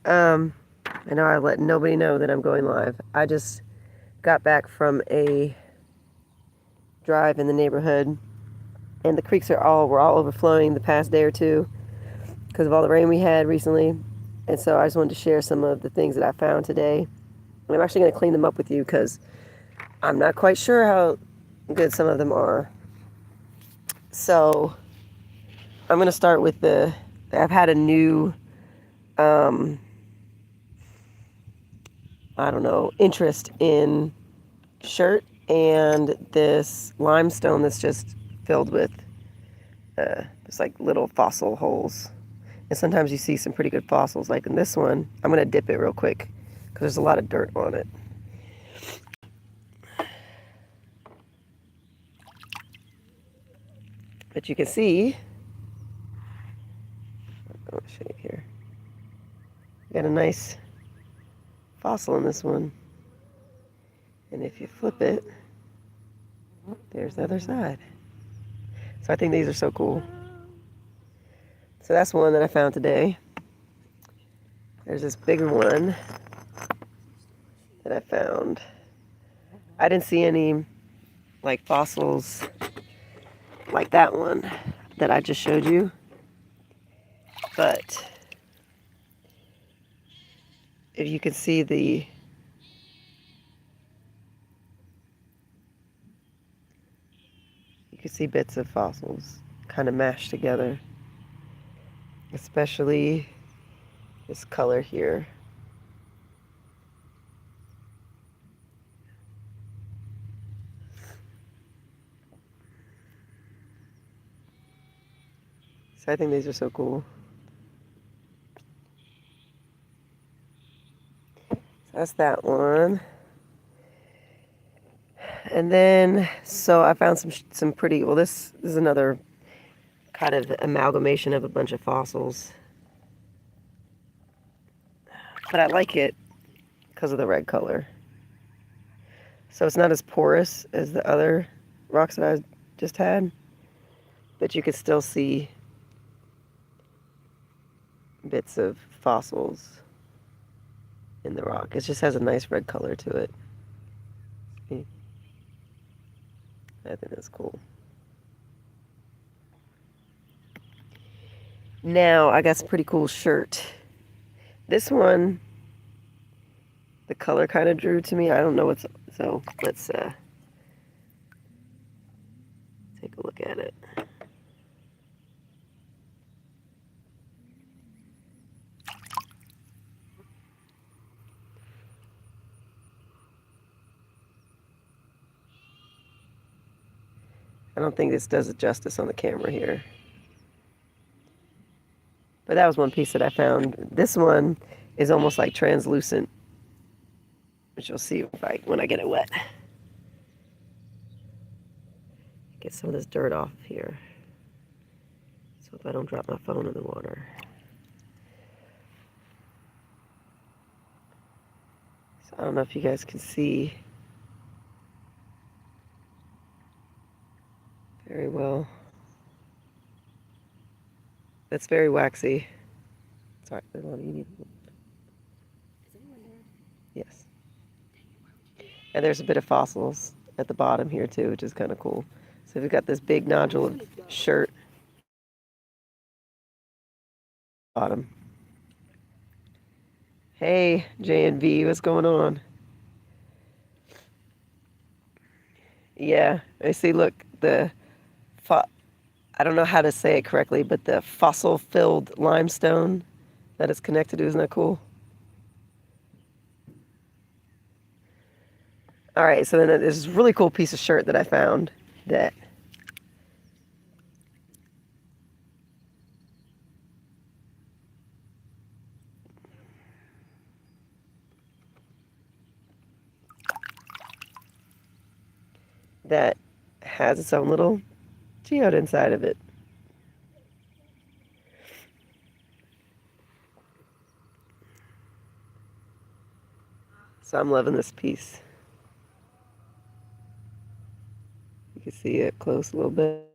Um, I know I let nobody know that I'm going live. I just got back from a drive in the neighborhood, and the creeks were all overflowing the past day or two because of all the rain we had recently. And so I just wanted to share some of the things that I found today. And I'm actually going to clean them up with you because I'm not quite sure how good some of them are. So I'm going to start with I've had a new, um, I don't know, interest in shirt and this limestone that's just filled with just like little fossil holes. And sometimes you see some pretty good fossils, like in this one. I'm going to dip it real quick because there's a lot of dirt on it. But you can see, I'll show you here. You got a nice fossil in this one. And if you flip it, there's the other side. So I think these are so cool. So that's one that I found today. There's this bigger one that I found. I didn't see any like fossils like that one that I just showed you. But if you can see you can see bits of fossils kind of mashed together, especially this color here. So I think these are so cool. So that's that one. And then, so I found some pretty, well, this is another kind of amalgamation of a bunch of fossils. But I like it because of the red color. So it's not as porous as the other rocks that I just had, but you can still see bits of fossils in the rock. It just has a nice red color to it. I think that's cool. Now I got some pretty cool shirt. This one, the color kind of drew to me. I don't know what's, so let's take a look at it. I don't think this does it justice on the camera here. But that was one piece that I found. This one is almost like translucent, which you'll see when I get it wet. Get some of this dirt off here, so if I don't drop my phone in the water. So I don't know if you guys can see very well. That's very waxy. Sorry, you need. Yes. And there's a bit of fossils at the bottom here too, which is kind of cool. So we've got this big nodule of shirt bottom. Hey, J and V, what's going on? Yeah, I see. Look, I don't know how to say it correctly, but the fossil-filled limestone that it's connected to, isn't that cool? All right, so then there's this really cool piece of shirt that I found that that has its own little geode inside of it. So I'm loving this piece. You can see it close a little bit.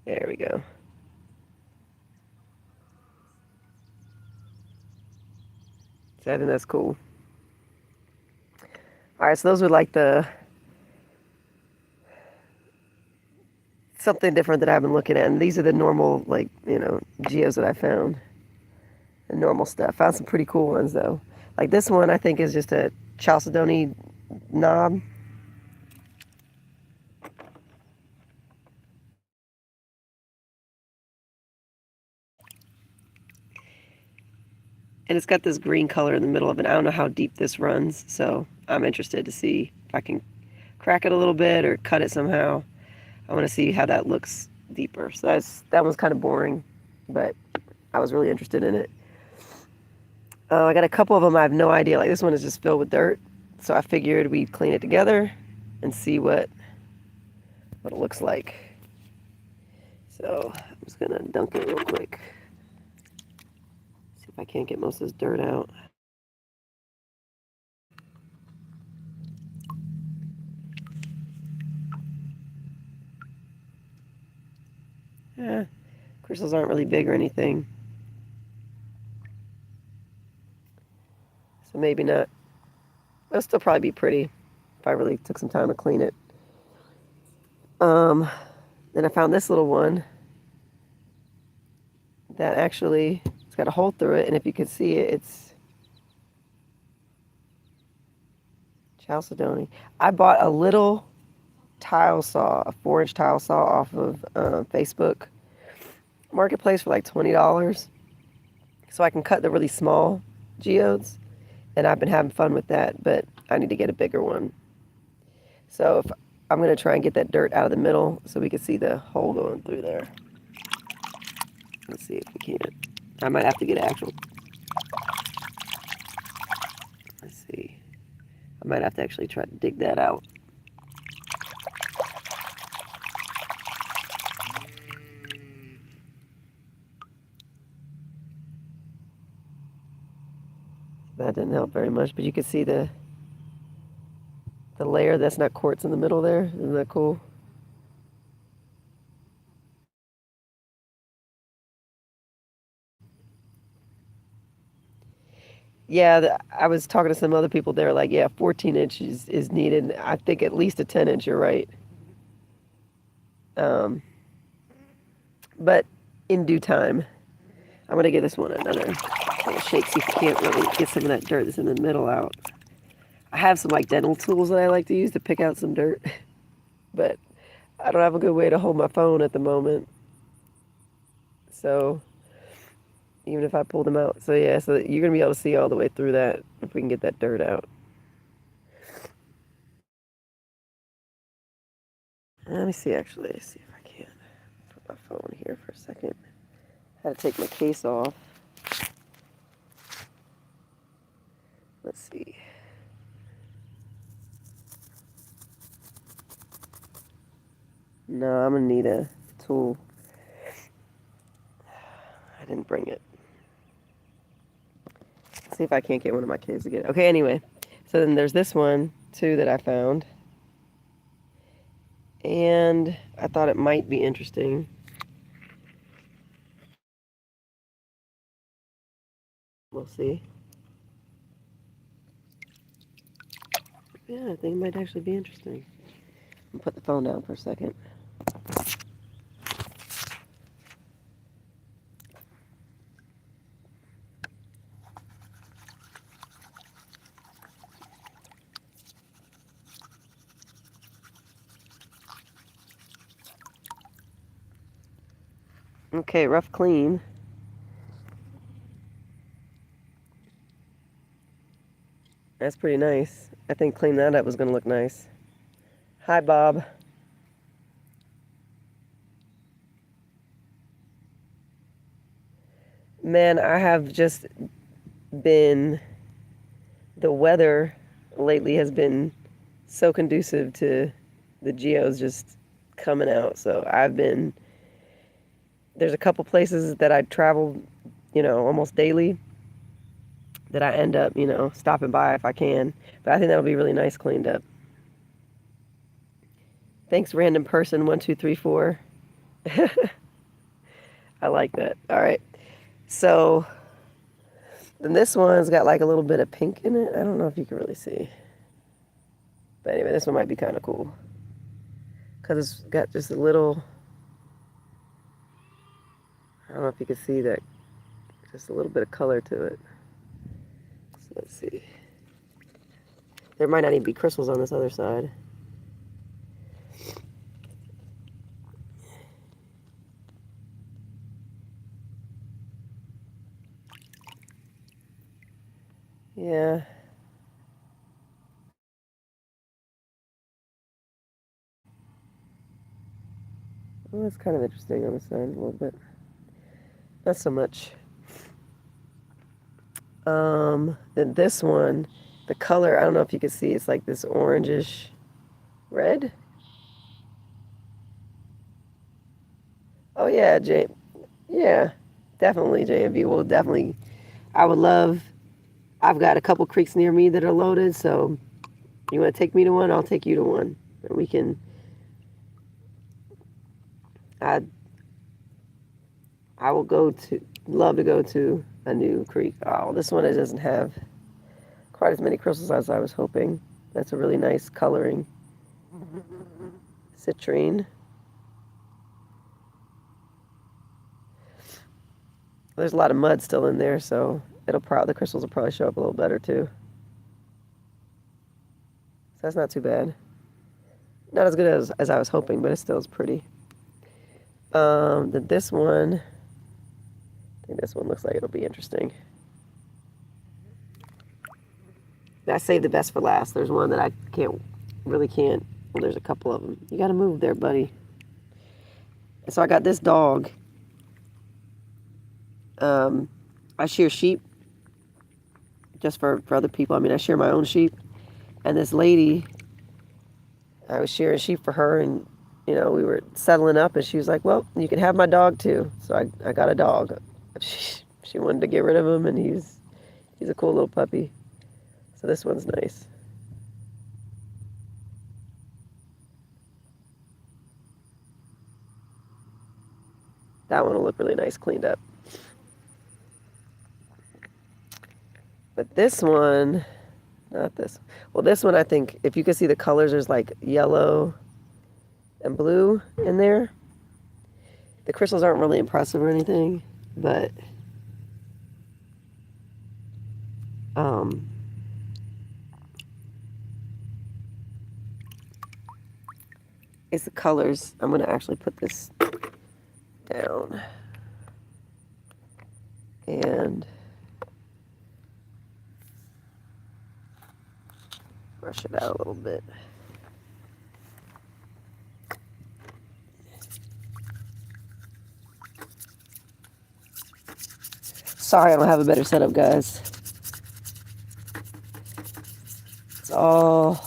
There we go. So I think that's cool. All right, so those were like the something different that I've been looking at, and these are the normal, like, geos that I found. The normal stuff. Found some pretty cool ones though. Like this one, I think is just a chalcedony knob. And it's got this green color in the middle of it. I don't know how deep this runs, so I'm interested to see if I can crack it a little bit or cut it somehow. I want to see how that looks deeper. So that one's kind of boring, but I was really interested in it. I got a couple of them I have no idea. Like this one is just filled with dirt, so I figured we'd clean it together and see what it looks like. So I'm just gonna dunk it real quick. See if I can't get most of this dirt out. Yeah, crystals aren't really big or anything, so maybe not. It'll still probably be pretty if I really took some time to clean it. Then I found this little one that actually it's got a hole through it, and if you can see it, it's chalcedony. I bought a little tile saw, a 4-inch tile saw off of Facebook Marketplace for like $20, so I can cut the really small geodes, and I've been having fun with that, but I need to get a bigger one. So I'm going to try and get that dirt out of the middle so we can see the hole going through there. Let's see if we can. I might have to get actual. Let's see. I might have to actually try to dig that out. That didn't help very much, but you can see the layer that's not quartz in the middle there. Isn't that cool? Yeah, I was talking to some other people. They're like, yeah, 14 inches is needed. I think at least a 10 inch, you're right. But in due time, I'm going to give this one another little shake, see if I can't really get some of that dirt that's in the middle out. I have some like dental tools that I like to use to pick out some dirt, but I don't have a good way to hold my phone at the moment. So even if I pull them out, so yeah, so you're gonna be able to see all the way through that if we can get that dirt out. Let me see actually, see if I can put my phone here for a second. I had to take my case off. Let's see. No, I'm gonna need a tool. I didn't bring it. Let's see if I can't get one of my kids to get it. Okay, anyway. So then there's this one too that I found. And I thought it might be interesting. We'll see. Yeah, I think it might actually be interesting. I'll put the phone down for a second. Okay, rough clean. That's pretty nice. I think cleaning that up was going to look nice. Hi, Bob. Man, I have just been, the weather lately has been so conducive to the geos just coming out. So there's a couple places that I travel, almost daily that I end up, stopping by if I can. But I think that'll be really nice cleaned up. Thanks, random person 1234. I like that. All right. So then this one's got like a little bit of pink in it. I don't know if you can really see. But anyway, this one might be kind of cool. Because it's got just a little, I don't know if you can see that, just a little bit of color to it. So let's see. There might not even be crystals on this other side. Yeah. Well, that's kind of interesting on the side a little bit. Not so much. Then this one, the color, I don't know if you can see, it's like this orangish red. Oh yeah, yeah, definitely JMV will definitely, I would love, I've got a couple creeks near me that are loaded, so you want to take me to one, I'll take you to one. And we can, I, I will love to go to a new creek. Oh, this one, it doesn't have quite as many crystals as I was hoping. That's a really nice coloring. Citrine. There's a lot of mud still in there, so the crystals will probably show up a little better too. So that's not too bad. Not as good as I was hoping, but it still is pretty. This one, I think this one looks like it'll be interesting. I saved the best for last. There's one that I really can't. Well, there's a couple of them. You got to move there, buddy. And so I got this dog. I shear sheep just for other people. I mean, I shear my own sheep. And this lady, I was shearing sheep for her, and we were settling up, and she was like, "Well, you can have my dog too." So I got a dog. She wanted to get rid of him, and he's a cool little puppy. So this one's nice. That one will look really nice cleaned up. But this one, not this. Well, this one, I think, if you can see the colors, there's like yellow and blue in there. The crystals aren't really impressive or anything, but um, it's the colors. I'm going to actually put this down and brush it out a little bit. Sorry, I don't have a better setup, guys. It's all.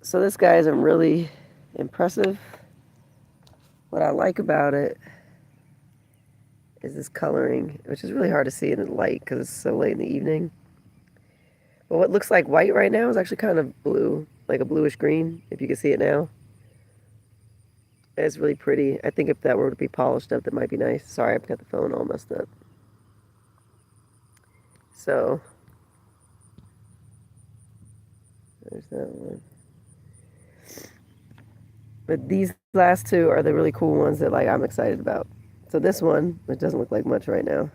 So this guy isn't really impressive. What I like about it is this coloring, which is really hard to see in the light because it's so late in the evening. But what looks like white right now is actually kind of blue, like a bluish green, if you can see it now. It's really pretty. I think if that were to be polished up, that might be nice. Sorry, I've got the phone all messed up. So, there's that one. But these last two are the really cool ones that I'm excited about. So this one, which doesn't look like much right now.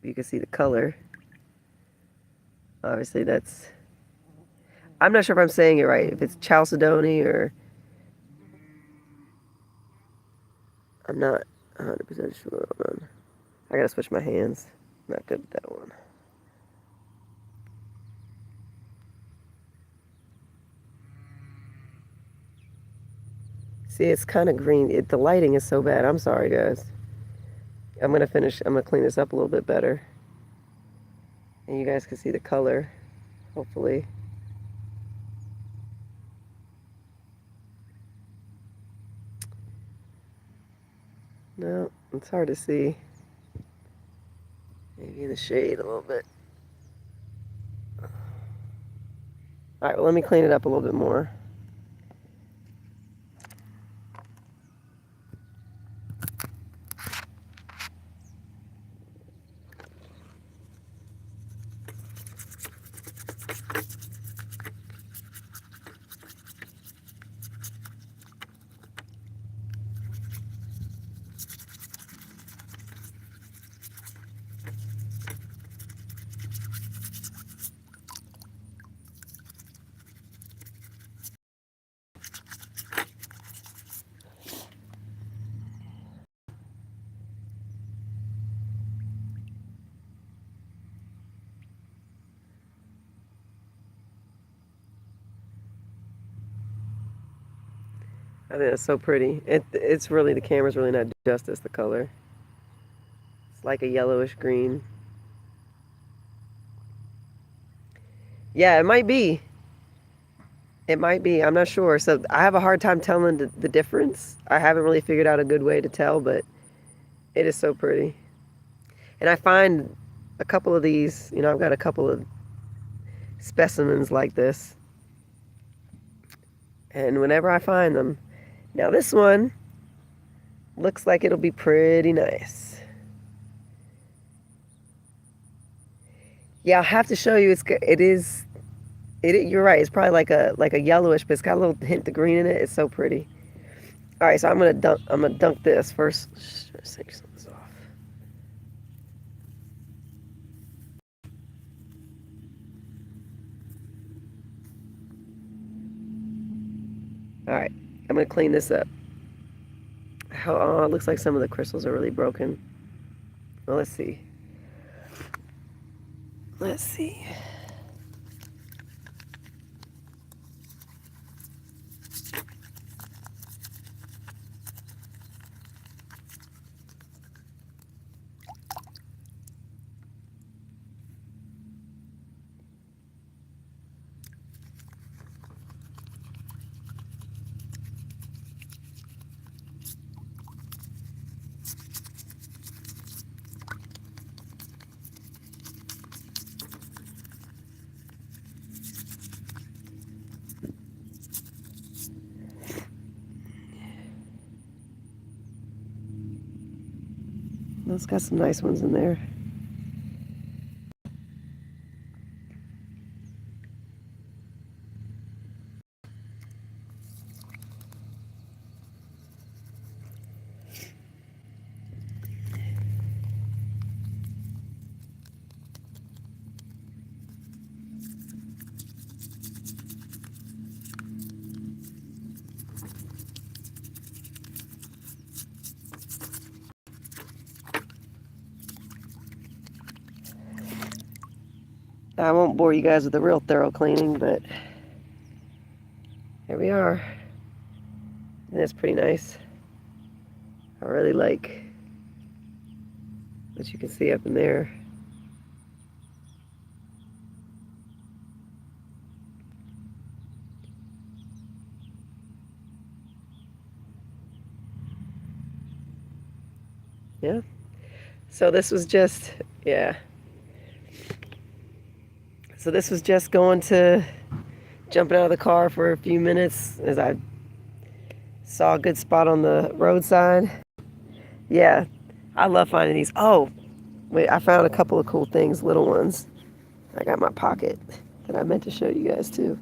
You can see the color. Obviously, I'm not sure if I'm saying it right. If it's Chalcedony or I'm not 100% sure. Hold on. I gotta switch my hands. I'm not good at that one. See, it's kind of green. The lighting is so bad. I'm sorry, guys. I'm gonna clean this up a little bit better. And you guys can see the color, hopefully. No, it's hard to see. Maybe in the shade a little bit. All right, well, let me clean it up a little bit more. I think it's so pretty. It's really, the camera's really not justice, the color. It's like a yellowish green. Yeah, it might be. It might be. I'm not sure. So I have a hard time telling the difference. I haven't really figured out a good way to tell, but it is so pretty. And I find a couple of these, you know, I've got a couple of specimens like this. And whenever I find them, now this one looks like it'll be pretty nice. Yeah, I'll have to show you. You're right. It's probably like a yellowish, but it's got a little hint of green in it. It's so pretty. All right, so I'm gonna dunk this first. Let's take some of this off. All right, I'm gonna clean this up. Oh, it looks like some of the crystals are really broken. Well, let's see. Let's see. It's got some nice ones in there. I won't bore you guys with a real thorough cleaning, but here we are. And it's pretty nice. I really like what you can see up in there. Yeah. So this was just, yeah. So this was just jumping out of the car for a few minutes as I saw a good spot on the roadside. Yeah, I love finding these. Oh, wait, I found a couple of cool things, little ones. I got in my pocket that I meant to show you guys too.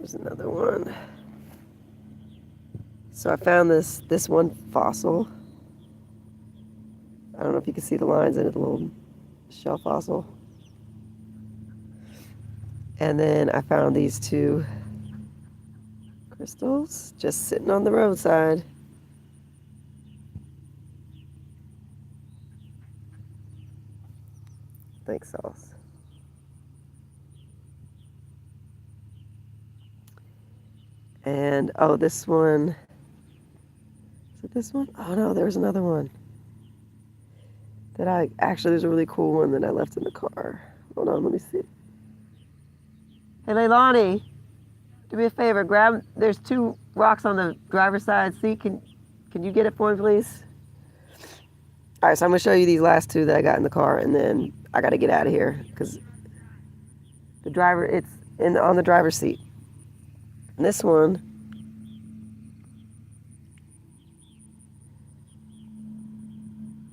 There's another one. So I found this one fossil. I don't know if you can see the lines in it, the little shell fossil. And then I found these two crystals just sitting on the roadside. Thanks, sauce. And oh, this one. Is it this one? Oh no, there was another one. There's a really cool one that I left in the car. Hold on, let me see. Hey, Leilani, do me a favor. There's two rocks on the driver's side seat. Can you get it for me, please? All right, so I'm going to show you these last two that I got in the car, and then I got to get out of here because the driver, it's on the driver's seat. And this one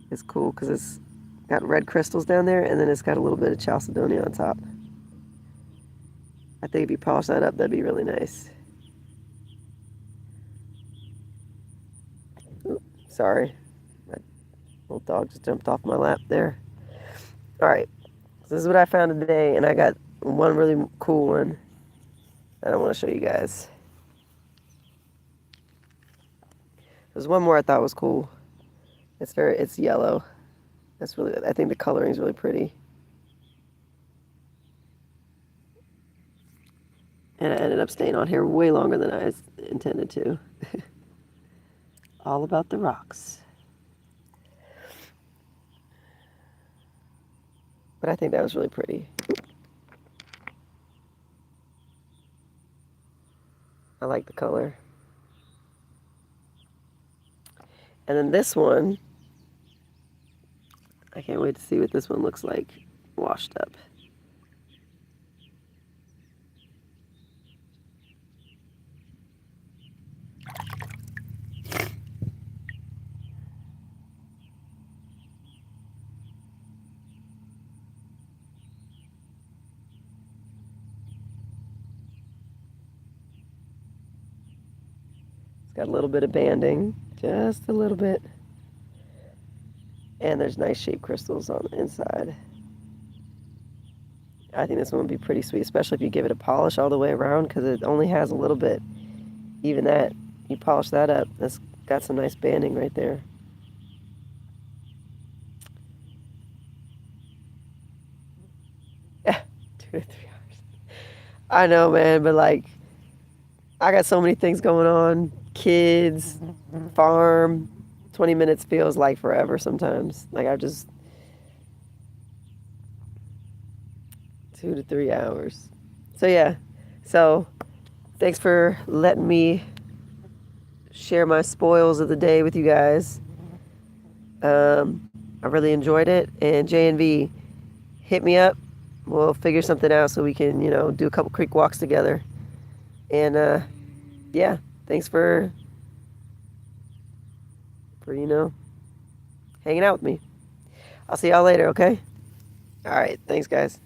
is cool because it's got red crystals down there, and then it's got a little bit of chalcedony on top. I think if you polish that up, that'd be really nice. Oops, sorry. My little dog just jumped off my lap there. All right, so this is what I found today, and I got one really cool one that I want to show you guys. There's one more I thought was cool. It's yellow. I think the coloring is really pretty. And it ended up staying on here way longer than I intended to. All about the rocks. But I think that was really pretty. I like the color. And then this one, I can't wait to see what this one looks like washed up. It's got a little bit of banding, just a little bit. And there's nice shaped crystals on the inside. I think this one would be pretty sweet, especially if you give it a polish all the way around, because it only has a little bit. Even that, you polish that up, that's got some nice banding right there. Yeah, 2 to 3 hours. I know, man, but like, I got so many things going on. Kids, farm, 20 minutes feels like forever sometimes. Like I just 2 to 3 hours. So yeah. So thanks for letting me share my spoils of the day with you guys. I really enjoyed it. And J&V, hit me up. We'll figure something out so we can, do a couple creek walks together. And yeah, thanks for hanging out with me. I'll see y'all later, okay? All right, thanks guys.